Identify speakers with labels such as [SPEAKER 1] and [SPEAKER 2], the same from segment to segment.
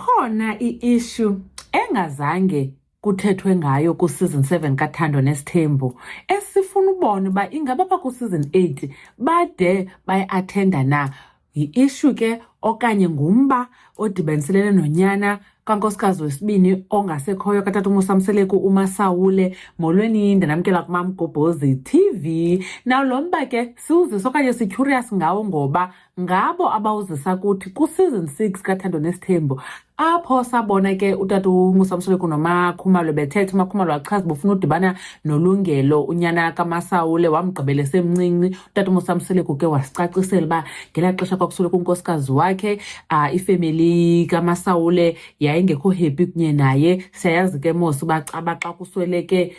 [SPEAKER 1] Ikhona i-issue engazange kuthethwe ngayo ku-season 7 kaThando Nesithembu esifuna ubona uba ingaba pha ku-season 8 bade bayi-athenda na. Yi-issue ke okanye ngumba odibaniselene nonyana kankosikazi wesibini ongasekhoyo katata uMosamseleku uMasawule. Molweni, ndinamkela kuMamgobhozi TV. Now lo mba ke siwuzisa okanye si-curious ngawo ngoba ngabo abawuzisa kuthi ku-season 6 kaThando Nesithembu apho sabona ke utata uMosamseleku noMakhumalo bethetha. uMakhumalo wachaza bufuna udibana noLungelo unyana kaMasawule, wamgqibela esemncinci. utata uMosamseleku ke wasicacisela uba ngelaa xesha kwakusweleka unkosikazi wakhe ifemeli kaMasawule yayingekho happy kunye naye. Siyayazi ke mos uba xa kusweleke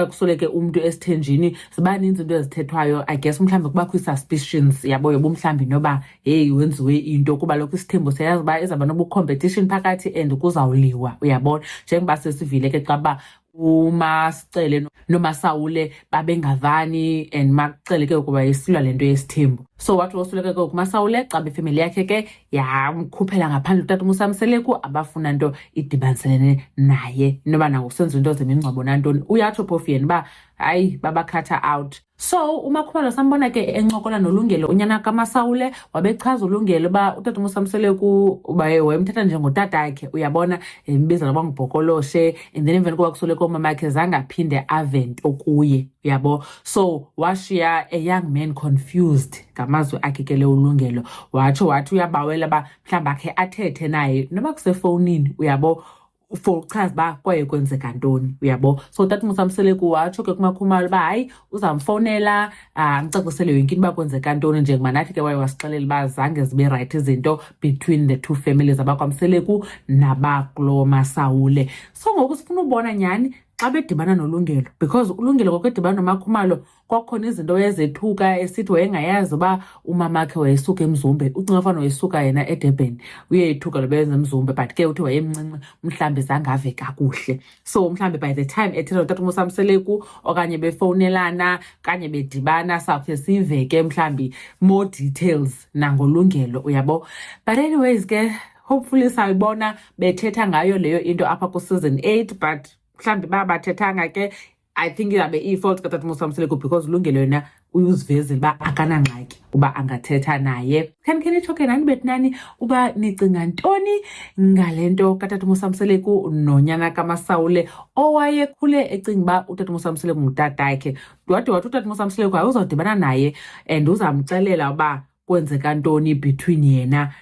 [SPEAKER 1] kusweleke umntu esithenjini ziba ninzi into ezithethwayo. I guess mhlawumbi kubakho ii-suspicions yabo yoba mhlawumbi noba heyi wenziwe into kuba lokhu isithembu siyayazi uba izawuba nobu-competition phakathi and kuzawuliwa, uyabona. Njengoba sesivile ke xa uba uMasicele noMasawule babengavani and Macele ke ukuba isilwa lento yesithembu. So wathi wosuleke ke uMasawule xa ifemeli yakhe ke yamkhuphela ngaphandle utata uMosamseleku abafuna nto idibaniselene naye noba nangokusenza into zemingcwabo nantoni. Uyatsho phofu yena uba hayi babakhatha out. So uMakhumalo sambona ke encokola noLungelo unyana kaMasawule, wabechaza uLungelo uba utata uMosamseleku uba wayemthatha njengotatakhe, uyabona, embiza noba ngubhokoloshe. And then emveni koba kusweleke umama wakhe zange aphinde ave nto kuye, uyabo. So washiya a young man confused ngamazwi akhe ke le uLungelo. Wathi uyabawela uba mhlawumbi akhe athethe naye noba kusefowunini, uyabo, for uchaza uba kwaye kwenzeka ntoni, uyabo. So utata uMosamseleku watsho ke kuMakhumalo uba hayi uzamfowunela amcacisele yonke into uba kwenzeka ntoni, njengoba nathi ke waye wasixelela uba zange zibe right izinto between the two families abakwaMseleku nabakulo Masawule. So ngoku sifuna ubona nyhani xa bedibana noLungelo, because uLungelo ngoku edibana noMakhumalo kwakukhona izinto ezethuka esithi wayengayazi uba umamakhe wayesuka eMzumbe. Ucinga fana wayesuka yena eDurban, uyethuka loba eMzumbe, but ke uthi wayemncinci mhlawumbi zangave kakuhle. So mhlawumbi by the time ethetha notata uMosamseleku okanye befowunelana okanye bedibana sawukhe sive ke mhlawumbi more details nangoLungelo, uyabo. But anyways ke hopefully sayibona bethetha ngayo leyo into apha ku-season 8, but mhlawumbi bathethanga ke I think izabe i-fault katata uMosamseleku because uLungelo yena uzivezile uba akanangxaki uba angathetha naye. Khe nitsho ke nani bethi nani uba nicinga ntoni ngale nto katata uMosamseleku nonyana kaMasawule owayekhule ecinga uba utata uMosamseleku ngutatakhe. Wade wathi utata uMosamseleku hayi uzawudibana naye and uzamxelela uba kwenzeka ntoni between yena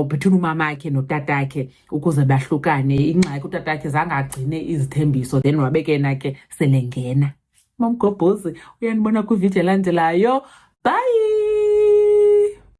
[SPEAKER 1] between umamakhe notatakhe ukuze bahlukane. Ingxaki utatakhe zange agcine izithembiso, then wabeke yena ke selengena. Mamgobhozi uyanibona kwividiyo elandelayo. Bye.